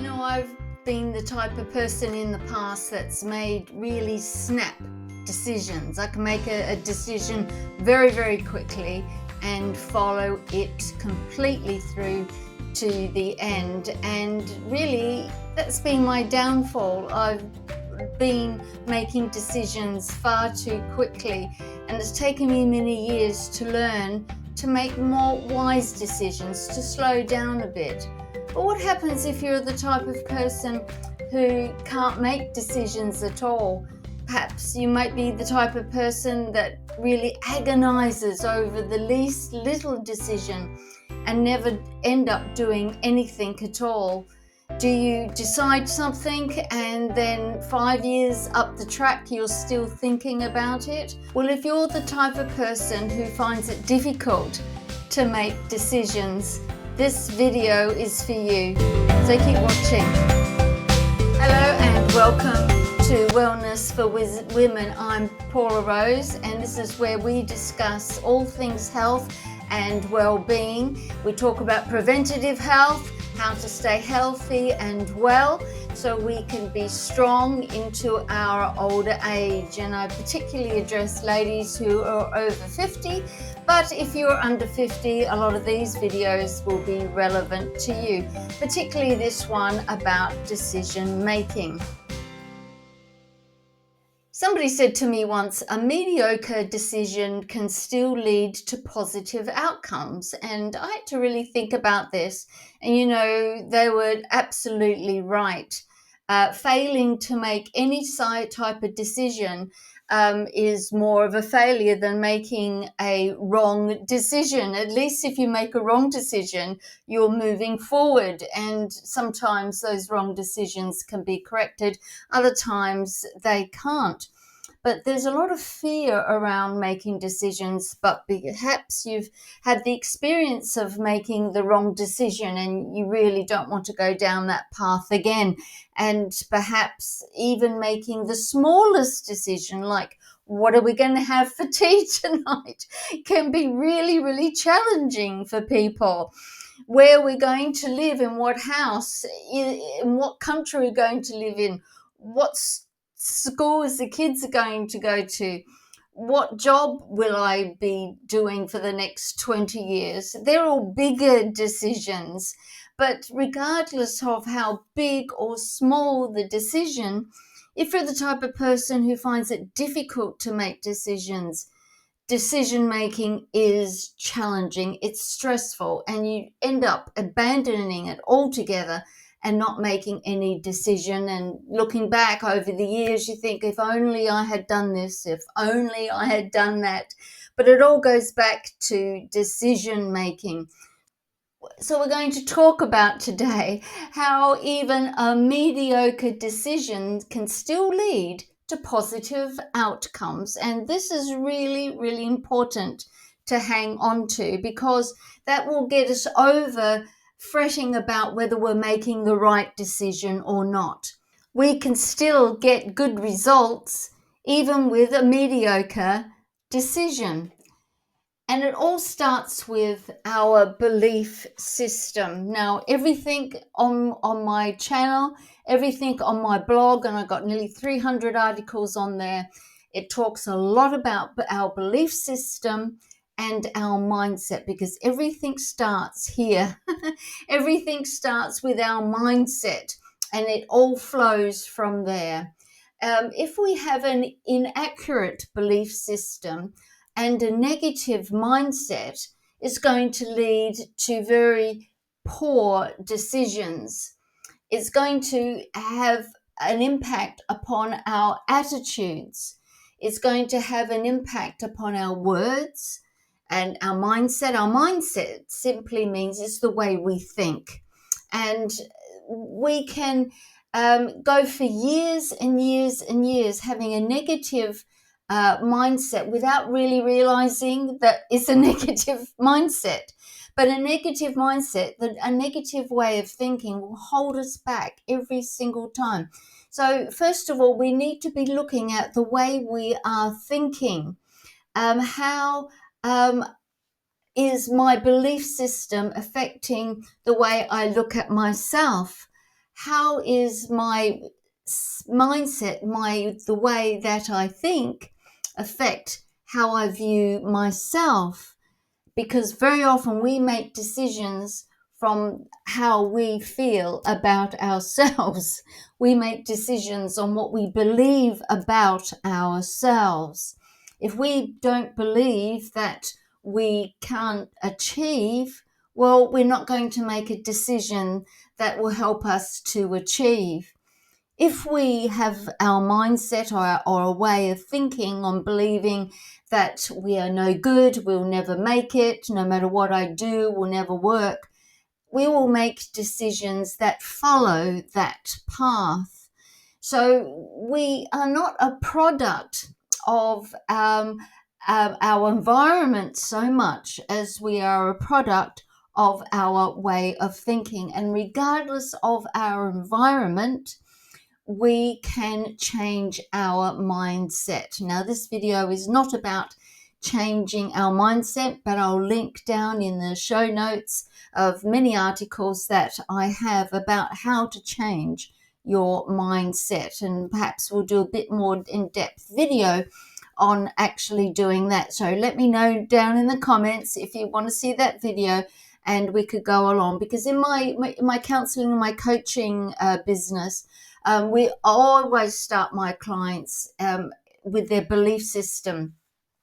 I've been the type of person in the past that's made really snap decisions. I can make a decision very, very quickly and follow it completely through to the end. And really, that's been my downfall. I've been making decisions far too quickly, and it's taken me many years to learn to make more wise decisions, to slow down a bit. But what happens if you're the type of person who can't make decisions at all? Perhaps you might be the type of person that really agonizes over the least little decision and never end up doing anything at all. Do you decide something and then 5 years up the track you're still thinking about it? Well, if you're the type of person who finds it difficult to make decisions, this video is for you. So keep watching. Hello and welcome to Wellness for Women. I'm Paula Rose, and this is where we discuss all things health and well-being. We talk about preventative health, how to stay healthy and well so we can be strong into our older age. And I particularly address ladies who are over 50, but if you're under 50, a lot of these videos will be relevant to you, particularly this one about decision making. Somebody said to me once, a mediocre decision can still lead to positive outcomes. And I had to really think about this. And they were absolutely right. Failing to make any type of decision is more of a failure than making a wrong decision. At least if you make a wrong decision, you're moving forward. And sometimes those wrong decisions can be corrected. Other times they can't. But there's a lot of fear around making decisions, but perhaps you've had the experience of making the wrong decision and you really don't want to go down that path again. And perhaps even making the smallest decision, like what are we going to have for tea tonight, can be really, really challenging for people. Where we're going to live, in what house, in what country we're going to live in, what schools the kids are going to go to, what job will I be doing for the next 20 years. They're all bigger decisions, but regardless of how big or small the decision, if you're the type of person who finds it difficult to make decisions, decision making is challenging, it's stressful, and you end up abandoning it altogether and not making any decision. And looking back over the years, you think, if only I had done this, if only I had done that. But it all goes back to decision making. So we're going to talk about today how even a mediocre decision can still lead to positive outcomes. And this is really, really important to hang on to, because that will get us over fretting about whether we're making the right decision or not. We can still get good results even with a mediocre decision. And it all starts with our belief system. Now, everything on my channel, everything on my blog, and I've got nearly 300 articles on there, it talks a lot about our belief system and our mindset, because everything starts here. Everything starts with our mindset, and it all flows from there. If we have an inaccurate belief system and a negative mindset, is going to lead to very poor decisions. It's going to have an impact upon our attitudes. It's going to have an impact upon our words and our mindset. Our mindset simply means it's the way we think. And we can go for years and years and years having a negative mindset without really realizing that it's a negative mindset. But a negative mindset, a negative way of thinking, will hold us back every single time. So first of all, we need to be looking at the way we are thinking. How is my belief system affecting the way I look at myself? how is my mindset, the way that I think, affect how I view myself? Because very often we make decisions from how we feel about ourselves. We make decisions on what we believe about ourselves. If we don't believe that we can't achieve, well, we're not going to make a decision that will help us to achieve. If we have our mindset or a way of thinking on believing that we are no good, we'll never make it, no matter what I do, will never work, we will make decisions that follow that path. So we are not a product of our environment so much as we are a product of our way of thinking. And regardless of our environment, we can change our mindset. Now, this video is not about changing our mindset, but I'll link down in the show notes of many articles that I have about how to change your mindset. And perhaps we'll do a bit more in-depth video on actually doing that. So let me know down in the comments if you want to see that video, and we could go along. Because in my counseling and my coaching business, we always start my clients with their belief system.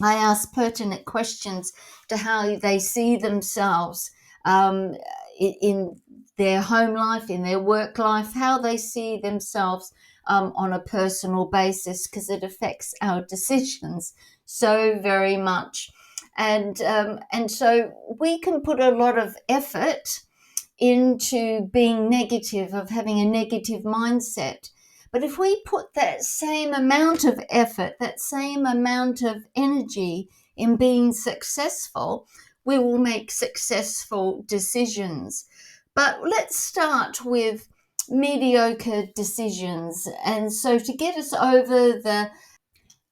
I ask pertinent questions to how they see themselves in their home life, in their work life, how they see themselves on a personal basis, because it affects our decisions so very much. And so we can put a lot of effort into being negative, of having a negative mindset. But if we put that same amount of effort, that same amount of energy in being successful, we will make successful decisions. But let's start with mediocre decisions. And so to get us over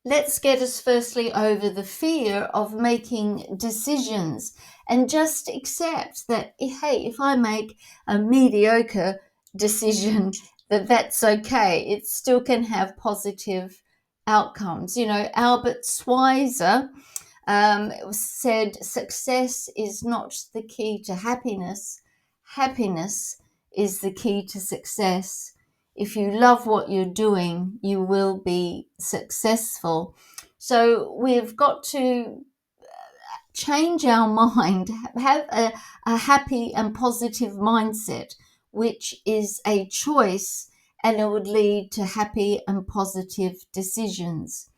let's get us firstly over the fear of making decisions, and just accept that, hey, if I make a mediocre decision, that's okay. It still can have positive outcomes. You know, Albert Schweitzer said, success is not the key to happiness. Happiness is the key to success. If you love what you're doing, you will be successful. So we've got to change our mind, have a happy and positive mindset, which is a choice, and it would lead to happy and positive decisions.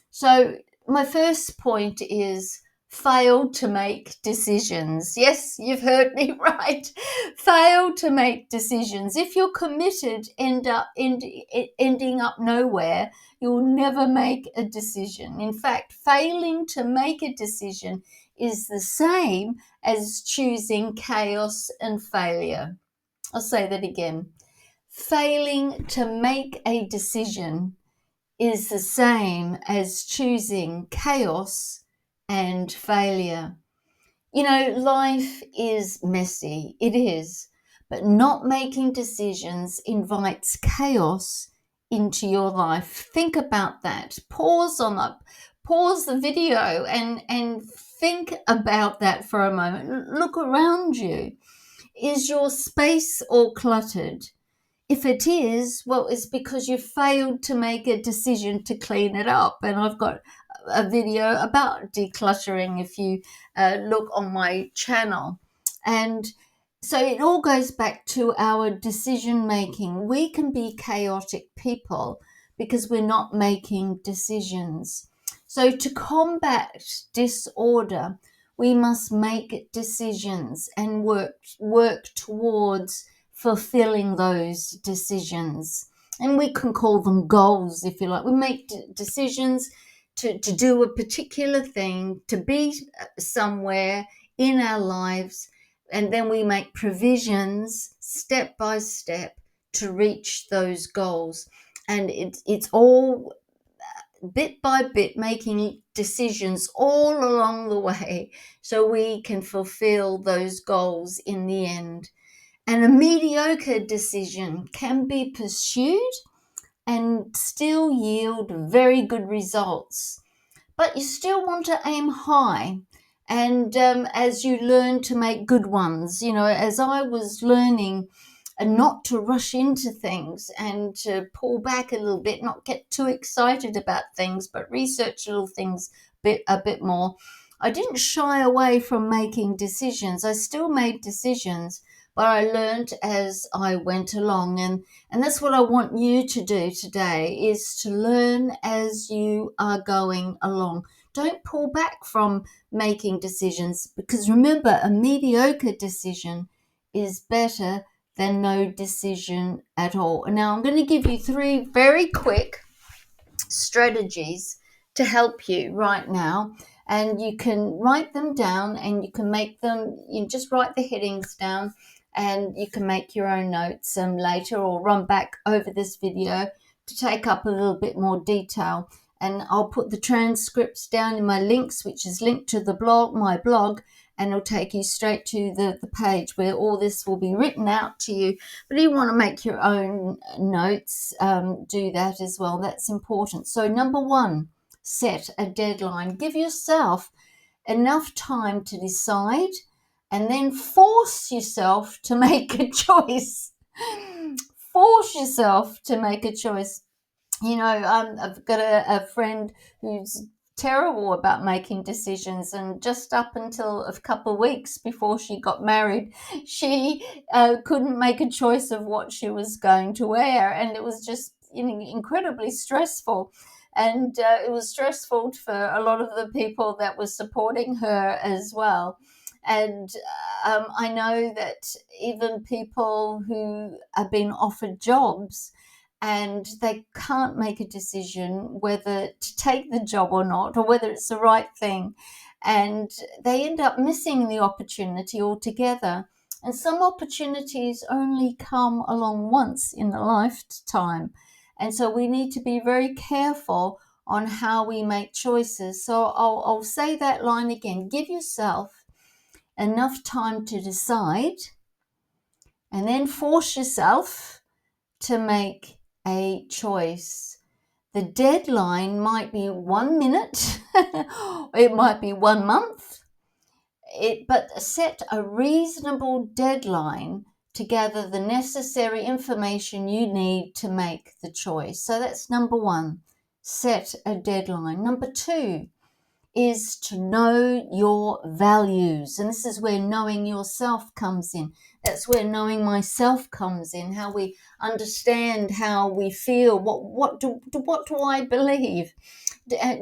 So my first point is fail to make decisions. Yes, you've heard me right. Fail to make decisions. If you're committed, ending up nowhere, you'll never make a decision. In fact, failing to make a decision is the same as choosing chaos and failure. I'll say that again. Failing to make a decision is the same as choosing chaos and failure. You know, life is messy. It is. But not making decisions invites chaos into your life. Think about that. Pause the video and think about that for a moment. Look around you. Is your space all cluttered? If it is, well, it's because you failed to make a decision to clean it up. And I've got a video about decluttering if you look on my channel. And so it all goes back to our decision making. We can be chaotic people because we're not making decisions. So to combat disorder, we must make decisions and work towards fulfilling those decisions. And we can call them goals, if you like. We make decisions to do a particular thing, to be somewhere in our lives, and then we make provisions step by step to reach those goals. And it's all bit by bit, making decisions all along the way so we can fulfill those goals in the end. And a mediocre decision can be pursued and still yield very good results. But you still want to aim high. And as you learn to make good ones, as I was learning not to rush into things and to pull back a little bit, not get too excited about things, but research little things a bit more. I didn't shy away from making decisions. I still made decisions, but I learned as I went along. And that's what I want you to do today, is to learn as you are going along. Don't pull back from making decisions, because remember, a mediocre decision is better than no decision at all. Now, I'm going to give you 3 very quick strategies to help you right now, and you can write them down, and you can make them, you just write the headings down, and you can make your own notes later, or run back over this video to take up a little bit more detail. And I'll put the transcripts down in my links, which is linked to the blog, my blog, and it'll take you straight to the page where all this will be written out to you. But if you want to make your own notes, do that as well. That's important. So number 1, set a deadline. Give yourself enough time to decide, and then force yourself to make a choice. Force yourself to make a choice. I've got a friend who's terrible about making decisions, and just up until a couple of weeks before she got married, she couldn't make a choice of what she was going to wear, and it was just incredibly stressful. And it was stressful for a lot of the people that were supporting her as well. And I know that even people who have been offered jobs and they can't make a decision whether to take the job or not, or whether it's the right thing, and they end up missing the opportunity altogether. And some opportunities only come along once in a lifetime, and so we need to be very careful on how we make choices. So I'll say that line again: give yourself enough time to decide, and then force yourself to make a choice. The deadline might be 1 minute, it might be 1 month, but set a reasonable deadline to gather the necessary information you need to make the choice. So that's number 1, set a deadline. Number 2 is to know your values. And this is where knowing yourself comes in. That's where knowing myself comes in, how we understand how we feel. What do I believe?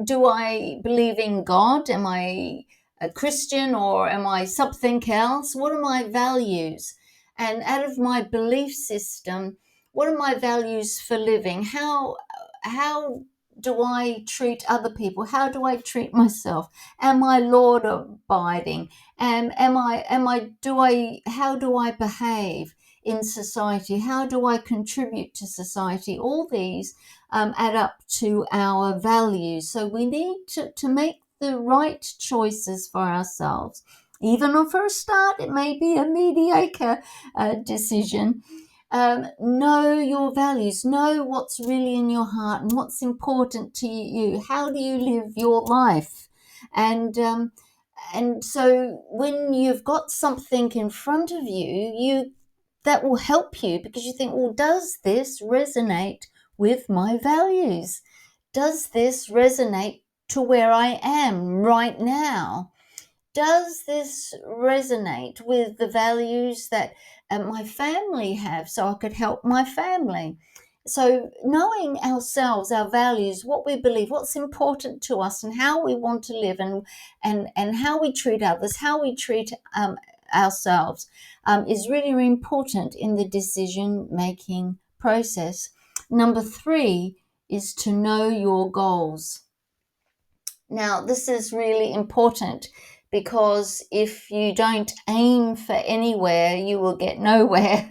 Do I believe in God? Am I a Christian, or am I something else? What are my values? And out of my belief system, what are my values for living? How do I treat other people? How do I treat myself? Am I Lord abiding? And how do I behave in society? How do I contribute to society? All these add up to our values. So we need to make the right choices for ourselves. Even for a start, it may be a mediocre decision. Know your values, know what's really in your heart and what's important to you. How do you live your life? And so when you've got something in front of you, that will help you, because you think, well, does this resonate with my values? Does this resonate to where I am right now? Does this resonate with the values that my family have, so I could help my family? So knowing ourselves, our values, what we believe, what's important to us, and how we want to live, and how we treat others, how we treat ourselves, is really, really important in the decision-making process. Number 3 is to know your goals. Now, this is really important, because if you don't aim for anywhere, you will get nowhere.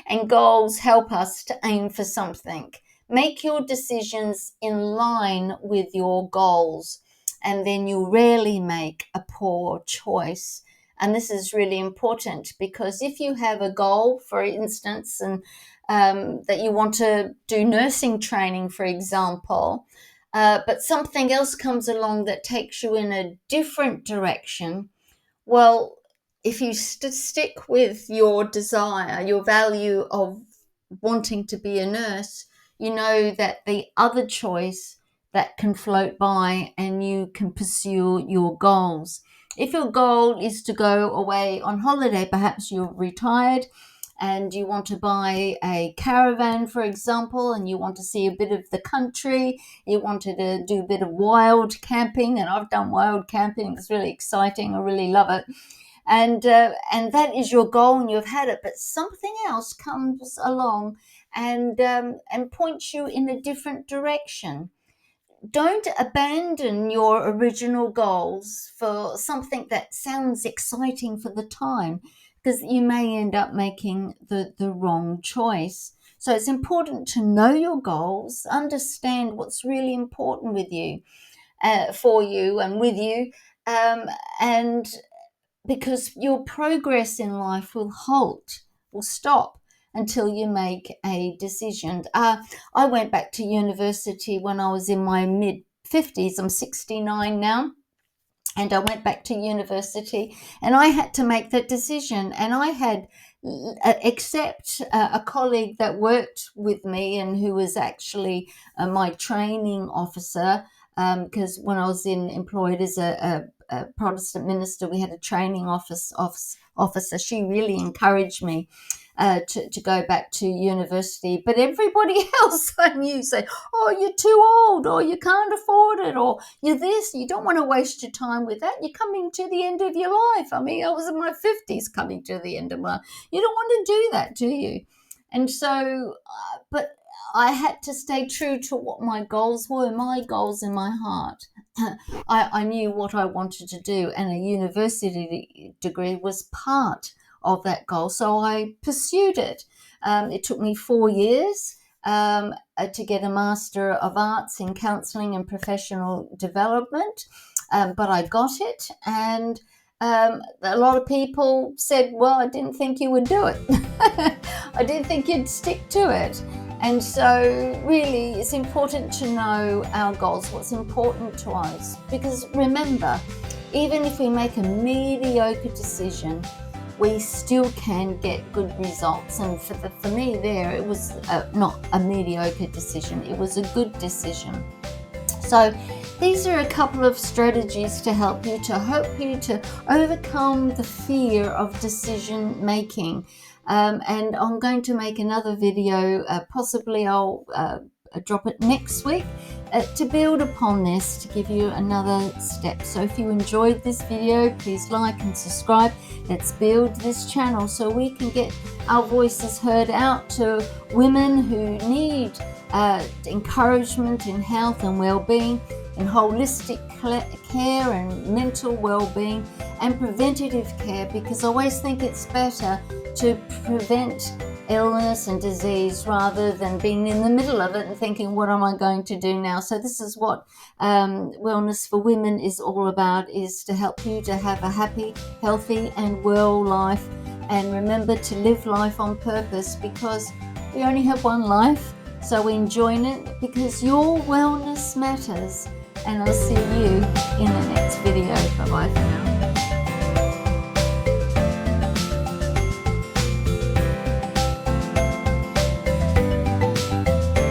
And goals help us to aim for something. Make your decisions in line with your goals, and then you rarely make a poor choice. And this is really important, because if you have a goal, for instance, and that you want to do nursing training, for example, but something else comes along that takes you in a different direction, well, if you stick with your desire, your value of wanting to be a nurse, you know that the other choice that can float by and you can pursue your goals. If your goal is to go away on holiday, perhaps you're retired and you want to buy a caravan, for example, and you want to see a bit of the country, you wanted to do a bit of wild camping, and I've done wild camping, it's really exciting, I really love it. And that is your goal and you've had it, but something else comes along and points you in a different direction. Don't abandon your original goals for something that sounds exciting for the time, because you may end up making the wrong choice. So it's important to know your goals, understand what's really important with you, for you and with you, and because your progress in life will stop until you make a decision. I went back to university when I was in my mid 50s. I'm 69 now. And I went back to university and I had to make that decision. And I had, except a colleague that worked with me and who was actually my training officer, because when I was employed as a Protestant minister, we had a training officer. She really encouraged me to go back to university. But everybody else I knew said, oh, you're too old, or you can't afford it, or you're this, you don't want to waste your time with that. You're coming to the end of your life. I mean, I was in my 50s coming to the end of my life. You don't want to do that, do you? And so, but I had to stay true to what my goals were, my goals in my heart. I knew what I wanted to do, and a university degree was part of that goal. So I pursued it. It took me 4 years to get a Master of Arts in Counselling and Professional Development, but I got it. And a lot of people said, well, I didn't think you would do it. I didn't think you'd stick to it. And so really it's important to know our goals, what's important to us, because remember, even if we make a mediocre decision, we still can get good results. And for me there, it was not a mediocre decision, it was a good decision. So these are a couple of strategies to help you to overcome the fear of decision making. And I'm going to make another video, possibly I'll drop it next week, to build upon this, to give you another step. So if you enjoyed this video, please like and subscribe. Let's build this channel so we can get our voices heard out to women who need encouragement in health and well-being, in holistic care and mental well-being and preventative care, because I always think it's better to prevent illness and disease rather than being in the middle of it and thinking, what am I going to do now? So this is what Wellness for Women is all about, is to help you to have a happy, healthy and well life. And remember to live life on purpose, because we only have one life, so enjoy it, because your wellness matters. And I'll see you in the next video. Bye-bye for now.